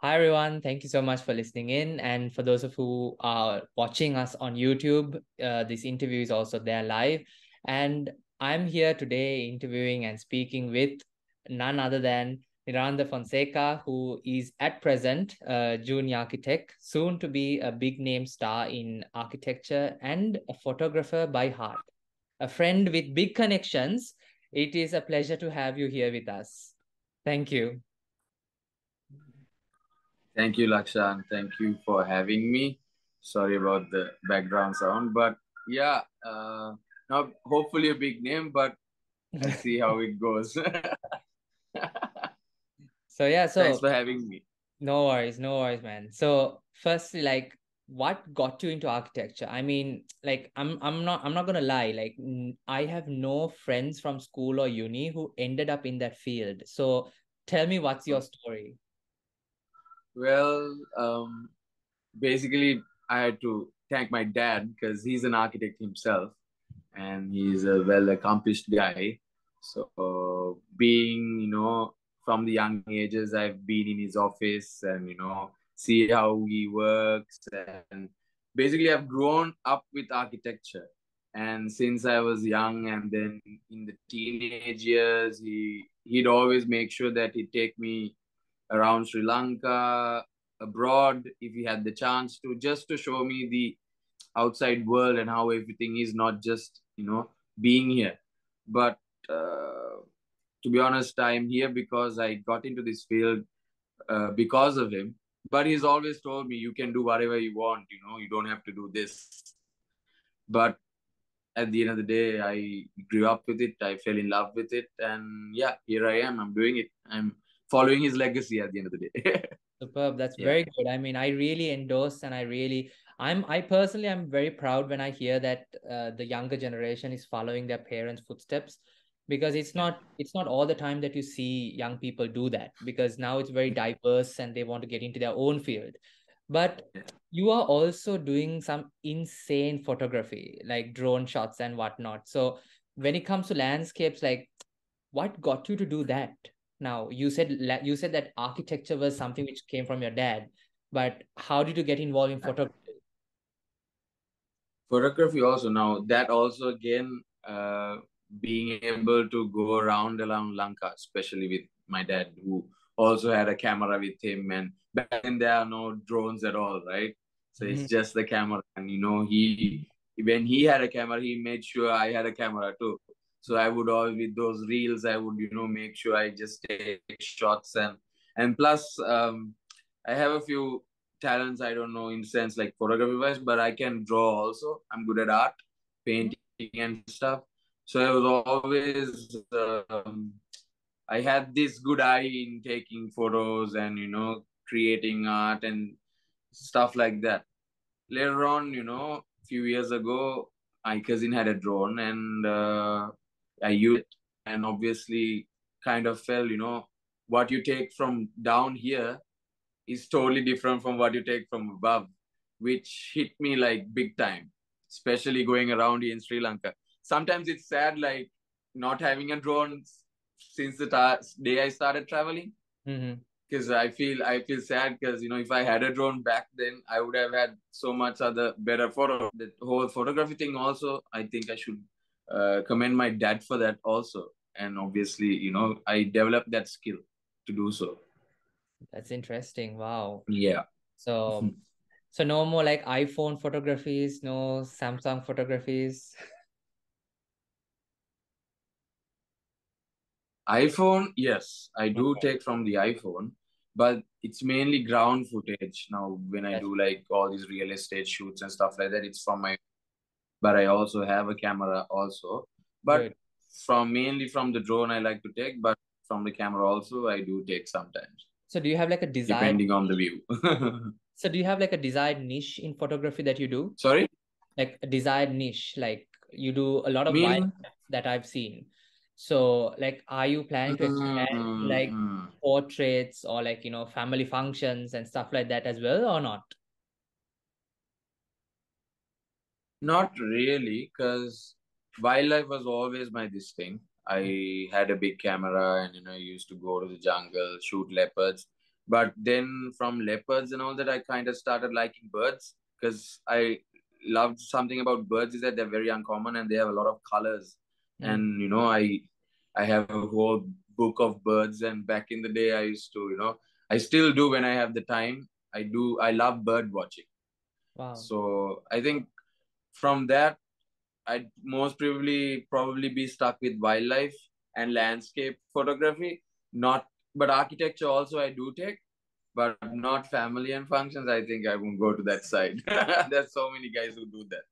Hi everyone, thank you so much for listening in. And for those of who are watching us on YouTube, this interview is also there live. And I'm here today interviewing and speaking with none other than Nilrandha Fonseka, who is at present a junior architect, soon to be a big name star in architecture and a photographer by heart. A friend with big connections. It is a pleasure to have you here with us. Thank you. Thank you, Lakshan. Thank you for having me. Sorry about the background sound, but yeah, not hopefully a big name, but let's see how it goes. So yeah, Thanks so for having me. no worries, man. So firstly, like, what got you into architecture? I mean, like, I'm not gonna lie. Like, I have no friends from school or uni who ended up in that field. So tell me, what's your story? Well, basically, I had to thank my dad because he's an architect himself and he's a well accomplished guy. So, being, from the young ages, I've been in his office and, see how he works. And basically, I've grown up with architecture. And since I was young and then in the teenage years, he'd always make sure that he'd take me around Sri Lanka, abroad, if he had the chance to, just to show me the outside world and how everything is, not just, being here. But to be honest, I'm here because I got into this field because of him. But he's always told me, you can do whatever you want, you don't have to do this. But at the end of the day, I grew up with it. I fell in love with it. And yeah, here I am. I'm doing it. I'm following his legacy at the end of the day. Superb. That's Yeah. very good. I mean, I really endorse and I personally, I'm very proud when I hear that the younger generation is following their parents' footsteps, because it's not all the time that you see young people do that, because now it's very diverse and they want to get into their own field. But Yeah. you are also doing some insane photography, like drone shots and whatnot. So when it comes to landscapes, like, what got you to do that? Now, you said that architecture was something which came from your dad, but how did you get involved in photography? Photography also now that also again being able to go around Lanka, especially with my dad who also had a camera with him, and back then there are no drones at all, right? So it's Mhm. just the camera, and he when he had a camera, he made sure I had a camera too. So I would always with those reels, I would make sure I just take shots and plus I have a few talents. I don't know in sense like photography wise, but I can draw also. I'm good at art, painting and stuff. So I was always I had this good eye in taking photos and creating art and stuff like that. Later on, few years ago, my cousin had a drone and I used it, and obviously kind of fell. What you take from down here is totally different from what you take from above, which hit me like big time, especially going around here in Sri Lanka. Sometimes it's sad, like not having a drone since the day I started traveling, Mhm. because I feel sad because if I had a drone back then, I would have had so much other better photo. The whole photography thing also, I think I should commend my dad for that also, and obviously I developed that skill to do so. That's interesting. Wow. Yeah. So, so no more like iPhone photographies, no Samsung photographies. iPhone, yes, I do Okay, take from the iPhone, but it's mainly ground footage. Now, when I that's do like all these real estate shoots and stuff like that, it's from my, but I also have a camera also. But good. from mainly from the drone, I like to take, but from the camera also, I do take sometimes, So do you have like a desired depending on the view. so do you have like a desired niche in photography that you do? Sorry? Like a desired niche, like you do a lot of Meaning? wildlife that I've seen. So like, are you planning to expand to like Mm-hmm. portraits or like, family functions and stuff like that as well, or not? Not really, because wildlife was always my this thing. I had a big camera and used to go to the jungle, shoot leopards. But then from leopards and all that, I kind of started liking birds because I loved something about birds is that they're very uncommon and they have a lot of colors. Mm. And I have a whole book of birds. And back in the day, I used to I still do when I have the time. I love bird watching. Wow. So I think from that, I'd most probably be stuck with wildlife and landscape photography. Not, but architecture also I do take, but not family and functions. I think I won't go to that side. There's so many guys who do that.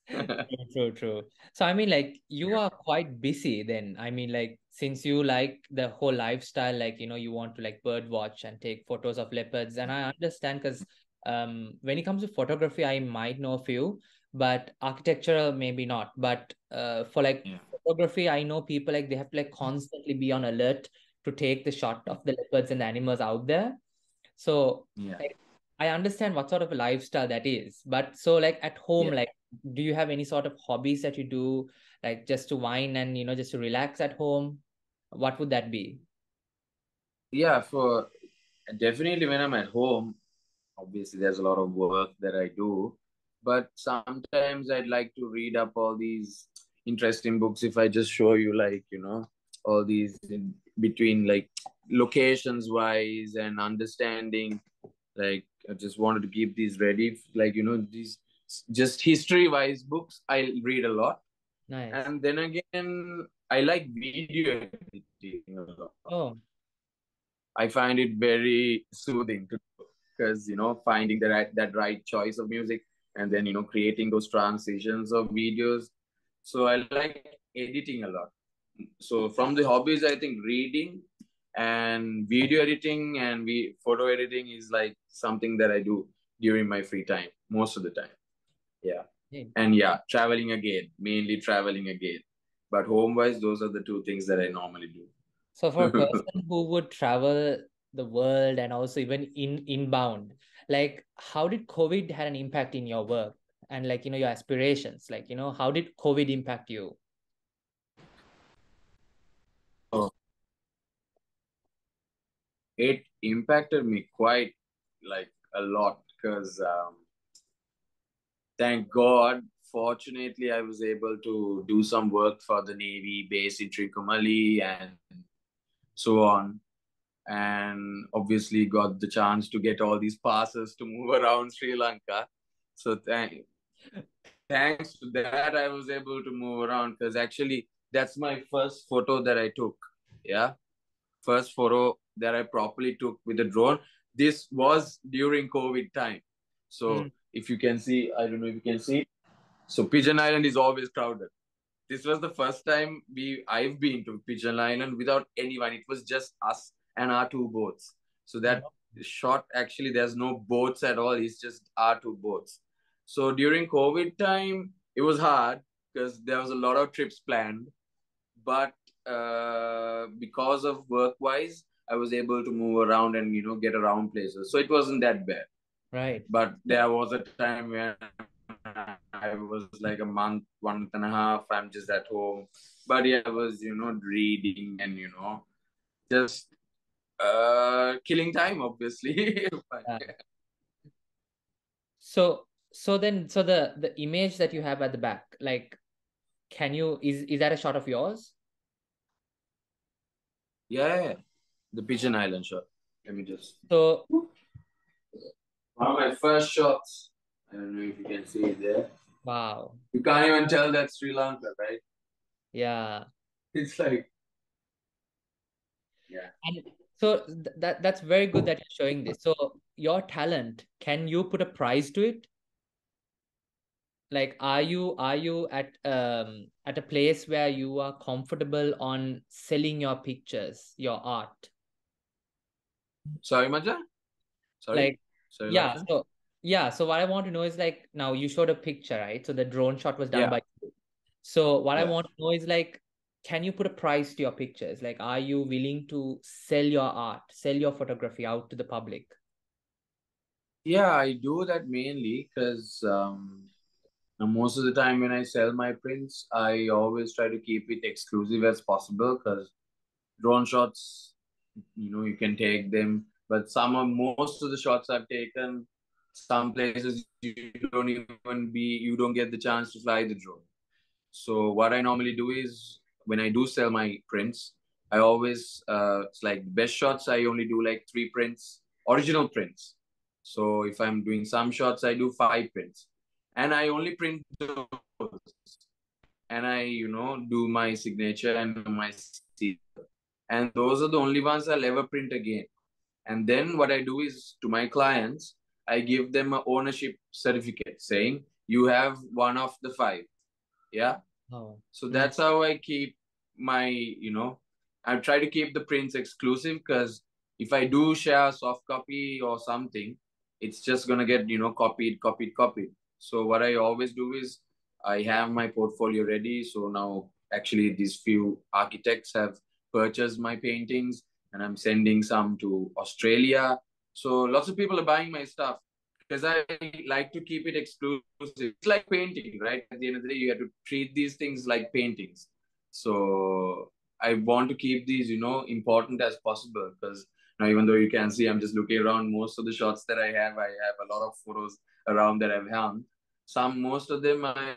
True, true, true. So I mean, like you are quite busy then. I mean, like since you like the whole lifestyle, like you want to like bird watch and take photos of leopards, and I understand because when it comes to photography, I might know a few, but architectural maybe not. But for like Yeah. photography, I know people like they have to like constantly be on alert to take the shot of the leopards and the animals out there. So Yeah. like I understand what sort of a lifestyle that is, but so like at home, Yeah. like do you have any sort of hobbies that you do, like just to wind and just to relax at home? What would that be? Yeah. For definitely when I'm at home, obviously there's a lot of work that I do, but sometimes I'd like to read up all these interesting books. If I just show you, like, all these in between, like, locations wise and understanding, like, I just wanted to keep these ready, like, these just history wise books I read a lot. Nice. And then again, I like video editing a lot. Oh, I find it very soothing to because finding that right choice of music and then creating those transitions of videos. So I like editing a lot. So from the hobbies, I think reading and video editing and photo editing is like something that I do during my free time most of the time. Yeah. hey. And yeah, traveling again, mainly traveling again. But home wise, those are the two things that I normally So for a do. person who would travel the world and also even inbound, like how did COVID had an impact in your work and like your aspirations? Like, how did COVID impact you? Oh, it impacted me quite like a lot because thank God, fortunately, I was able to do some work for the Navy base in Trincomalee and so on. And obviously, got the chance to get all these passes to move around Sri Lanka. So thanks to that, I was able to move around because actually, that's my first photo that I took. Yeah, first photo that I properly took with a drone. This was during COVID time. Mm. So if you can see, I don't know if you can see. So Pigeon Island is always crowded. This was the first time I've been to Pigeon Island without anyone. It was just us and our two boats. So that shot, actually there's no boats at all. It's just our two boats. So during COVID time, it was hard because there was a lot of trips planned. But because of work wise, I was able to move around and get around places. So it wasn't that bad. Right. But there was a time when I was like a month and a half, I'm just at home. But yeah, I was, reading and, just killing time, obviously. But, Yeah. So the image that you have at the back, like, can you is that a shot of yours? yeah, the Pigeon Island shot. Let me just. So One of my first shots. I don't know if you can see it there. wow. You can't even tell that's Sri Lanka, right? Yeah. It's like, yeah. And so that's very good that you're showing this. So your talent, can you put a price to it? Like, are you at a place where you are comfortable on selling your pictures, your art? Sorry, Maja? Sorry? Like, Sorry, yeah, Lakshan? so what I want to know is like now you showed a picture, right? So the drone shot was done Yeah, by you. So what I yeah. want to know is like, can you put a price to your pictures? Like, are you willing to sell your art, sell your photography out to the public? Yeah, I do that mainly because most of the time when I sell my prints, I always try to keep it exclusive as possible because drone shots, you can take them But most of the shots I've taken, some places you don't get the chance to fly the drone. So what I normally do is when I do sell my prints, I always it's like best shots. I only do like 3 prints, original prints. So if I'm doing some shots, I do 5 prints, and I only print those, and I do my signature and my seal, and those are the only ones I'll ever print again. And then what I do is to my clients, I give them an ownership certificate saying you have one of the 5. Yeah. Oh, So mm, that's how I keep I try to keep the prints exclusive, because if I do share a soft copy or something, it's just gonna get, copied, copied, copied. So what I always do is I have my portfolio ready. So now actually these few architects have purchased my paintings, and I'm sending some to Australia. So lots of people are buying my stuff because I like to keep it exclusive. It's like painting, right? At the end of the day, you have to treat these things like paintings. So I want to keep these, important as possible, because now, even though you can see, I'm just looking around. Most of the shots that I have a lot of photos around that I've hung. Most of them, I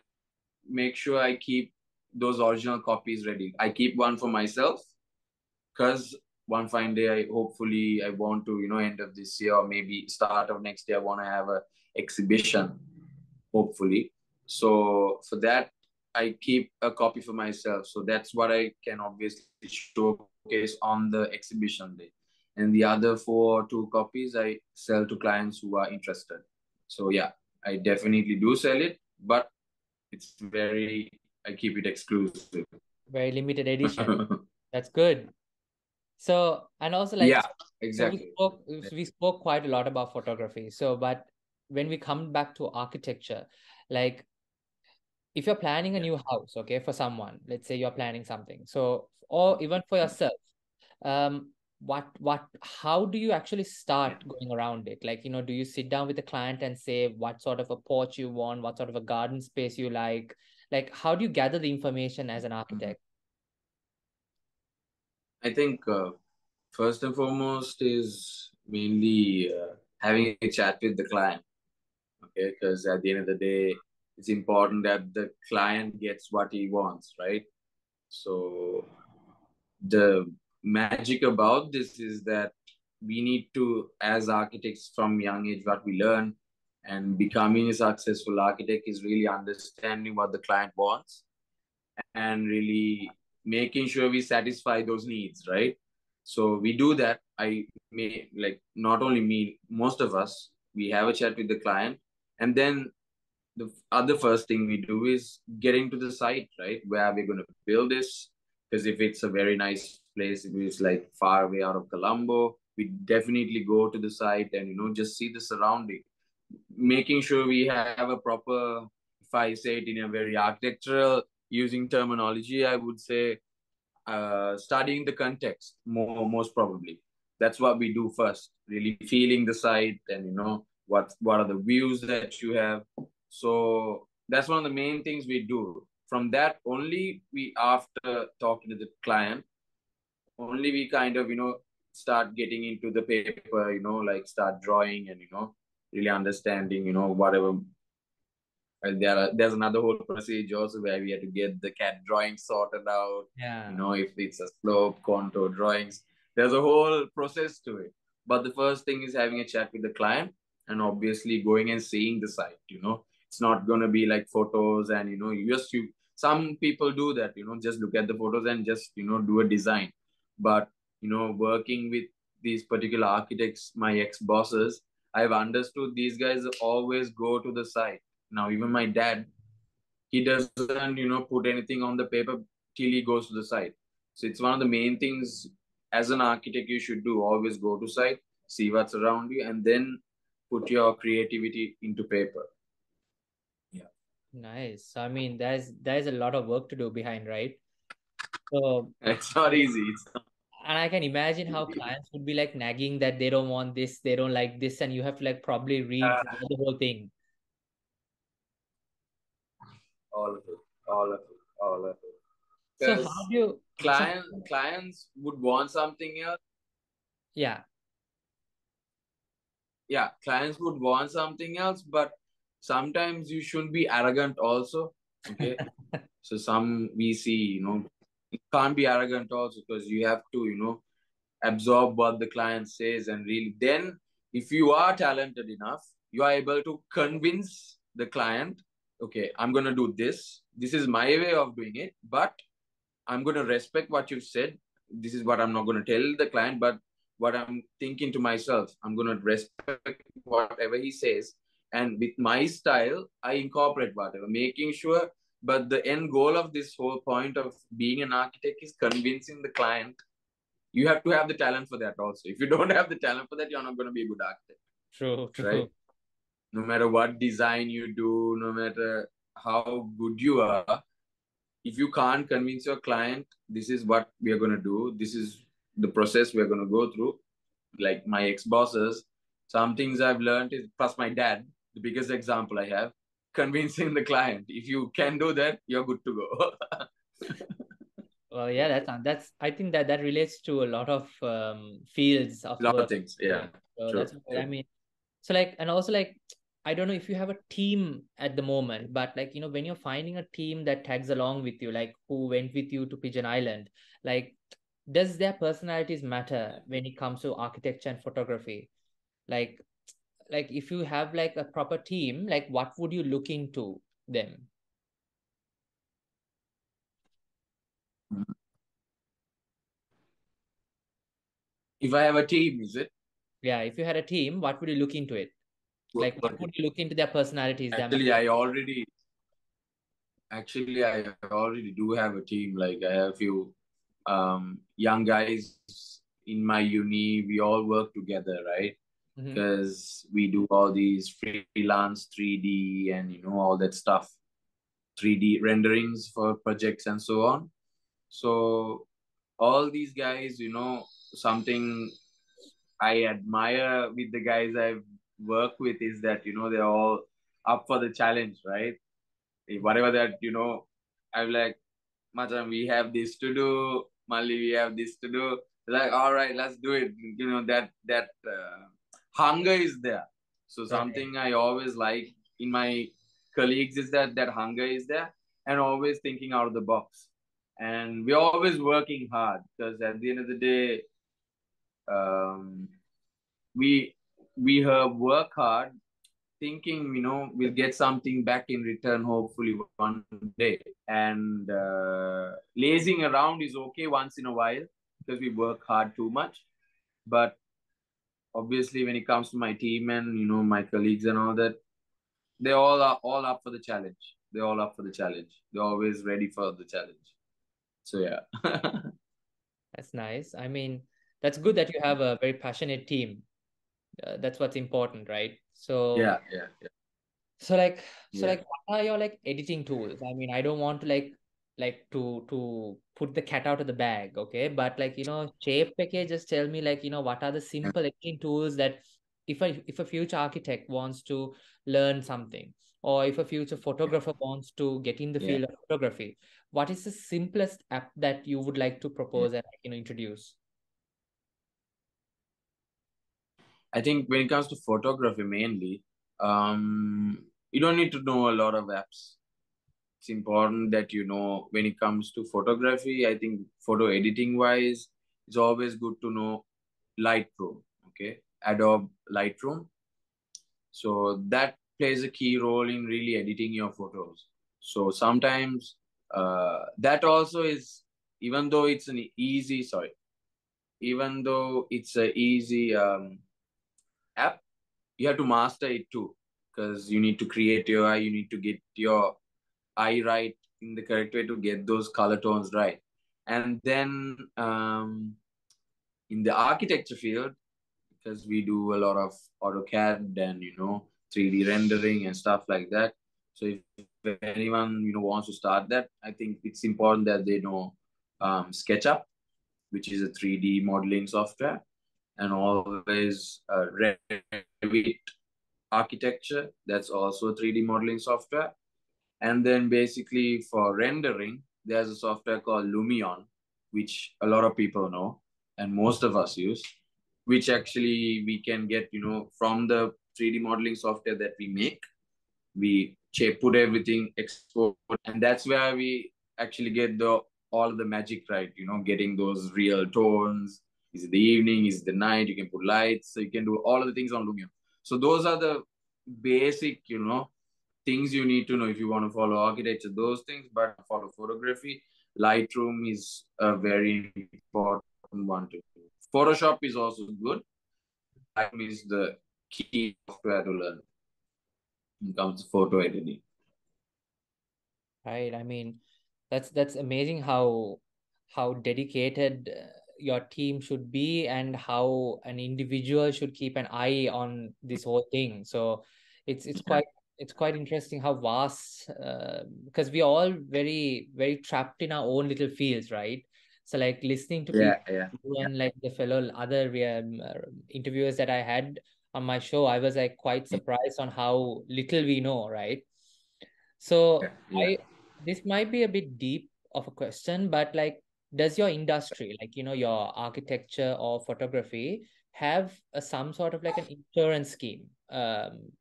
make sure I keep those original copies ready. I keep one for myself, because one fine day I want to, end of this year or maybe start of next year, I want to have a exhibition, hopefully. So for that, I keep a copy for myself, so that's what I can obviously showcase on the exhibition day. And the other 4 2 copies I sell to clients who are interested. So yeah, I definitely do sell it, but it's very, I keep it exclusive. very limited edition. That's good. So, and also like, Yeah, so we exactly. spoke we spoke quite a lot about photography. So, but when we come back to architecture, like if you're planning a Yeah. new house, okay, for someone, let's say you're planning something, so or even for yourself, how do you actually Yeah. start going around it? Like, do you sit down with the client and say what sort of a porch you want, what sort of a garden space you like? Like, how do you gather the information as an Mhm. architect? I think first and foremost is mainly having a chat with the client. Okay, because at the end of the day, it's important that the client gets what he wants, right? So the magic about this is that we need to, as architects from young age, what we learn and becoming a successful architect is really understanding what the client wants and really making sure we satisfy those needs, right? So we do that. I may, like, not only me, most of us, we have a chat with the client, and then the other first thing we do is getting to the site, right? Where we're going to build this. Because if it's a very nice place, if it's like far away out of Colombo, we definitely go to the site and just see the surrounding, making sure we have a proper, if I say it in a very architectural using terminology, I would say studying the context most probably. That's what we do first, really feeling the site and what are the views that you have. So that's one of the main things we do. From that only, we, after talking to the client, only we kind of start getting into the paper, like start drawing and really understanding, whatever. And there's another whole procedure also where we have to get the CAD drawing sorted out. Yeah. If it's a slope, contour drawings, there's a whole process to it. But the first thing is having a chat with the client and obviously going and seeing the site. It's not gonna be like photos and you. Some people do that. Just look at the photos and just do a design. But working with these particular architects, my ex bosses, I've understood these guys always go to the site. Now, even my dad, he doesn't, put anything on the paper till he goes to the site. So it's one of the main things as an architect you should do. Always go to site, see what's around you, and then put your creativity into paper. Yeah. Nice. So, I mean, there's a lot of work to do behind, right? So, It's not easy. It's not and I can imagine how easy. clients would be like nagging that they don't want this, they don't like this, and you have to like probably read Uh, the whole thing. all of it, all of it, all of it. So how Because do you? So clients would want something else. yeah, yeah, clients would want something else, but sometimes you shouldn't be arrogant also. Okay. So some we see, you can't be arrogant also, because you have to, absorb what the client says, and really then if you are talented enough, you are able to convince the client, okay, I'm going to do this. This is my way of doing it, but I'm going to respect what you said. This is what I'm not going to tell the client, but what I'm thinking to myself, I'm going to respect whatever he says. And with my style, I incorporate whatever, making sure. But the end goal of this whole point of being an architect is convincing the client. You have to have the talent for that also. If you don't have the talent for that, you're not going to be a good architect, True, right? true. No matter what design you do, no matter how good you are, if you can't convince your client, this is what we are going to do, this is the process we are going to go through. Like my ex-bosses, some things I've learned is, plus my dad, the biggest example I have, convincing the client. If you can do that, you're good to go. Well, yeah, that's I think that relates to a lot of fields of A lot of work. things. Yeah. Yeah. So True. that's what I True. mean. So like, and also like, I don't know if you have a team at the moment, but like, when you're finding a team that tags along with you, like who went with you to Pigeon Island, like, does their personalities matter when it comes to architecture and photography? Like, if you have like a proper team, like what would you look into them? If I have a team, is it? Yeah, if you had a team, what would you look into it? Like, what Okay. would you look into their personalities, their Actually, I already do have a team. Like I have a few young guys in my uni. We all work together, right? Mhm. Because we do all these freelance 3D and all that stuff, 3D renderings for projects and so on. So all these guys, something I admire with the guys I've worked with is that they're all up for the challenge, right? Whatever that I'm like, Macam, we have this to do. Mali, we have this to do. Like, all right, let's do it. That hunger is there. So Right. something I always like in my colleagues is that hunger is there, and always thinking out of the box. And we're always working hard, because at the end of the day, um, we we have work hard, thinking we'll get something back in return, hopefully one day. And lazing around is okay once in a while, because we work hard too much. But obviously when it comes to my team and my colleagues and all that, they all are all up for the challenge. They're all up for the challenge. They're always ready for the challenge. So yeah. That's nice. I mean, that's good that you have a very passionate team. That's what's important, right? So, Yeah, yeah, yeah, so yeah, like, what are your like editing tools? I mean, I don't want to to put the cat out of the bag, okay? But like, Shape Package, just tell me like, what are the yeah, simple editing tools that if a future architect wants to learn something, or if a future photographer wants to get in the yeah, field of photography, what is the simplest app that you would like to yeah. propose and introduce? I think when it comes to photography mainly, you don't need to know a lot of apps. It's important that when it comes to photography, I think photo editing wise, it's always good to know Lightroom. Okay, Adobe Lightroom. So that plays a key role in really editing your photos. So sometimes that also is, even though it's an easy sorry even though it's a easy app, you have to master it too, because you need to create your eye, you need to get your eye right in the correct way to get those color tones right. And then in the architecture field, because we do a lot of AutoCAD and 3D rendering and stuff like that. So if anyone wants to start that, I think it's important that they know SketchUp, which is a 3D modeling software, and always Revit architecture. That's also 3D modeling software. And then basically for rendering, there's a software called Lumion, which a lot of people know and most of us use. which actually we can get, from the 3D modeling software that we make. We put everything, export, and that's where we actually get the all the magic right. Getting those real tones. Is it the evening? Is it the night? You can put lights, so you can do all of the things on Lumia. So those are the basic, things you need to know if you want to follow architecture. Those things, but follow photography. Lightroom is a very important one to do. Photoshop is also good. Lightroom is the key software to learn when it comes to photo editing. Right. I mean, that's amazing how dedicated your team should be, and how an individual should keep an eye on this whole thing. So it's Yeah, quite interesting how vast, because we are all very trapped in our own little fields, right? So like listening to yeah, people yeah, and like the fellow other interviewers that I had on my show, I was like quite surprised on how little we know, right? yeah, So yeah. I this might be a bit deep of a question, but like, does your industry, like your architecture or photography, have some sort of like an insurance scheme?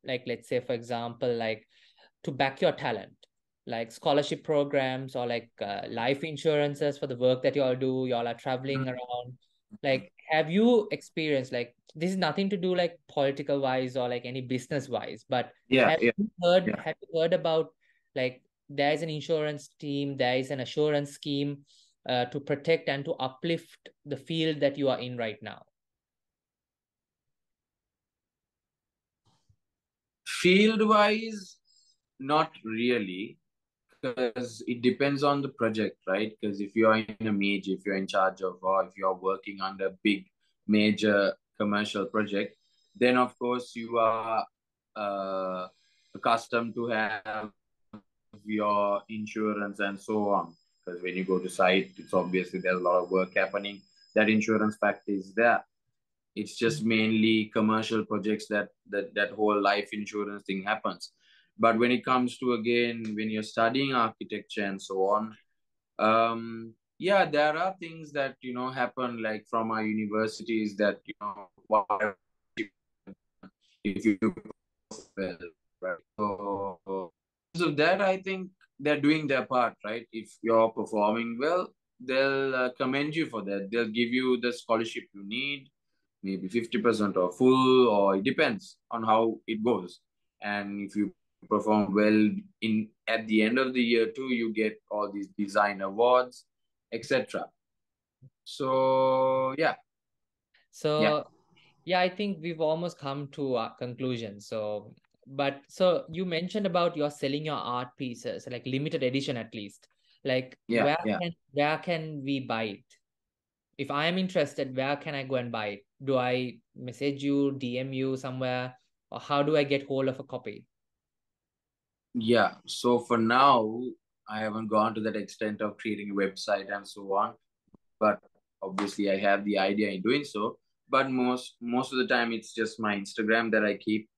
Like let's say, for example, like to back your talent, like scholarship programs or like life insurances for the work that you all do. You all are traveling around. Like, have you experienced, like, this is nothing to do like political wise or like any business wise, but Yeah, yeah, yeah. have you heard about, like, there is an insurance team, there is an assurance scheme to protect and to uplift the field that you are in right now? Field wise, not really, because it depends on the project, right? Because if you are in a major, if you're in charge of, or if you're working under a big major commercial project, then of course you are uh, accustomed to have your insurance and so on. Because when you go to site, it's obviously there's a lot of work happening. That insurance factor is there. It's just mainly commercial projects that whole life insurance thing happens. But when it comes to, again, when you're studying architecture and so on, yeah, there are things that happen, like from our universities, that whatever, if you do well, right? So that, I think they're doing their part, right? If you're performing well, they'll commend you for that. They'll give you the scholarship you need, maybe 50% or full, or it depends on how it goes. And if you perform well in at the end of the year too, you get all these design awards, etc. So yeah, yeah, So yeah, I think we've almost come to a conclusion. So, but so you mentioned about you're selling your art pieces, like limited edition at least. Like, yeah, yeah. where can we buy it? If I am interested, where can I go and buy it? Do I message you, DM you somewhere, or how do I get hold of a copy? Yeah. So for now, I haven't gone to that extent of creating a website and so on. But obviously, I have the idea in doing so. But most of the time, it's just my Instagram that I keep,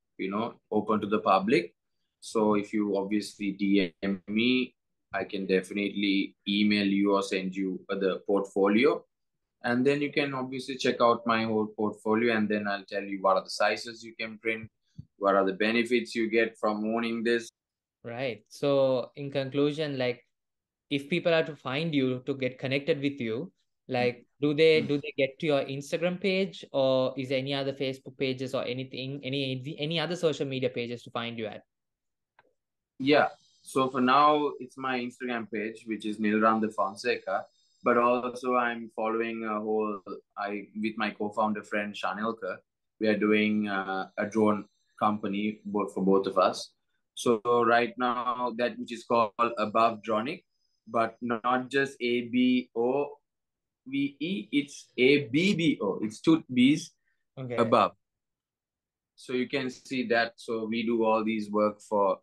open to the public. So if you obviously DM me, I can definitely email you or send you the portfolio. And then you can obviously check out my whole portfolio, and then I'll tell you what are the sizes you can print, what are the benefits you get from owning this. Right. So in conclusion, like, if people are to find you to get connected with you, like, do they get to your Instagram page, or is there any other Facebook pages or anything, any other social media pages to find you at? Yeah. So for now, it's my Instagram page, which is Nilrandha Fonseka. But also, I'm following a whole. I with my co-founder friend Shanilka, we are doing a drone company both for both of us. So right now, that which is called Above Dronic, but not just ABOVE. It's ABBO. It's two B's Okay. above. So you can see that. So we do all these work for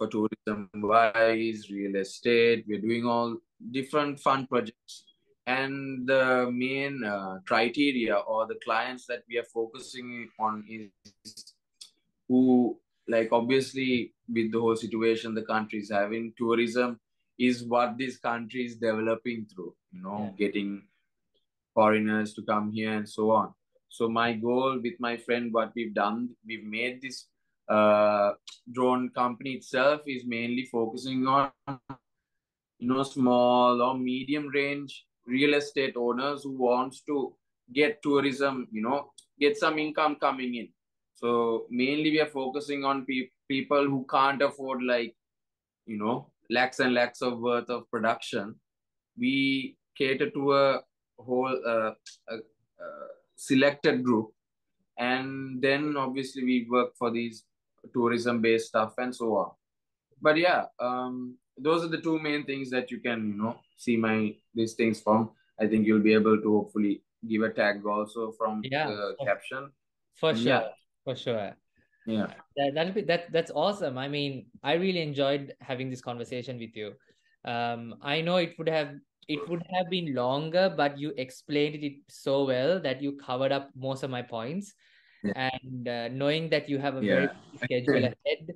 tourism wise, real estate. We're doing all different fun projects. And the main criteria or the clients that we are focusing on is who, like, obviously, with the whole situation the country is having, tourism is what this country is developing through, Yeah. getting foreigners to come here and so on. So my goal with my friend, what we've made this drone company itself is mainly focusing on small or medium range real estate owners who wants to get tourism, get some income coming in. So mainly we are focusing on people who can't afford like lakhs and lakhs of worth of production. We cater to a whole selected group, and then obviously we work for these tourism based stuff and so on. But yeah, those are the two main things that you can see my these things from. I think you'll be able to hopefully give a tag also from Yeah, the caption. for And sure, yeah, for sure. yeah, That's awesome. I mean, I really enjoyed having this conversation with you. I know it would have been longer, but you explained it so well that you covered up most of my points. yeah, And knowing that you have a very yeah. busy schedule ahead,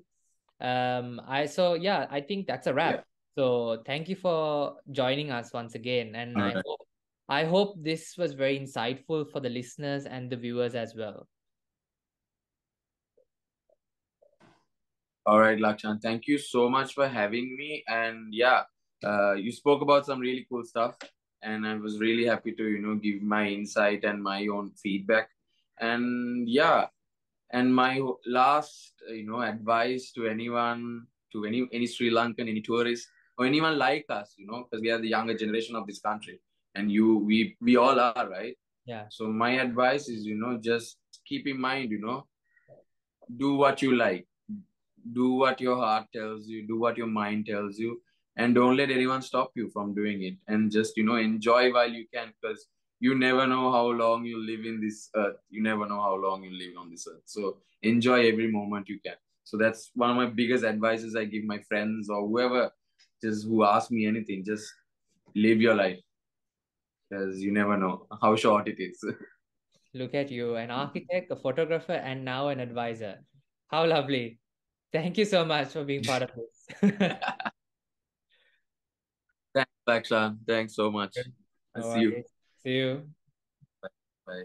I think that's a Yeah. wrap. So thank you for joining us once again, and All I right. hope I hope this was very insightful for the listeners and the viewers as well. All right, Lakshan. Thank you so much for having me. And yeah, you spoke about some really cool stuff, and I was really happy to give my insight and my own feedback. And yeah, and my last advice to anyone, to any Sri Lankan, any tourist, or anyone like us, because we are the younger generation of this country, and we all are, right? Yeah. So my advice is just keep in mind, do what you like, do what your heart tells you, do what your mind tells you, and don't let anyone stop you from doing it. And just enjoy while you can, because you never know how long you live in this earth. You never know how long you live on this earth. So enjoy every moment you can. So that's one of my biggest advices I give my friends or whoever just who ask me anything. Just live your life, because you never know how short it is. Look at you, an architect, a photographer, and now an advisor. How lovely. Thank you so much for being part of this. Thanks, Lakshan. Thanks so much. I'll No see you. worries. See you. Bye.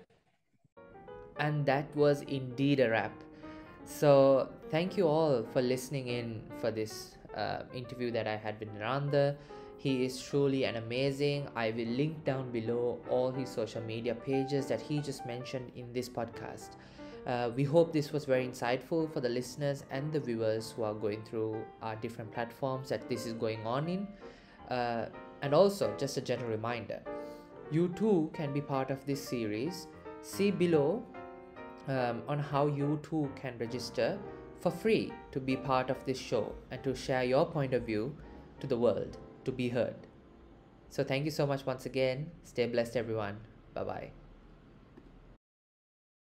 And that was indeed a wrap. So, thank you all for listening in for this interview that I had with Nilrandha. He is truly an amazing. I will link down below all his social media pages that he just mentioned in this podcast. We hope this was very insightful for the listeners and the viewers who are going through our different platforms that this is going on in. Uh, and also, just a general reminder, you too can be part of this series. See below on how you too can register for free to be part of this show and to share your point of view to the world to be heard. So, thank you so much once again. Stay blessed, everyone. Bye bye.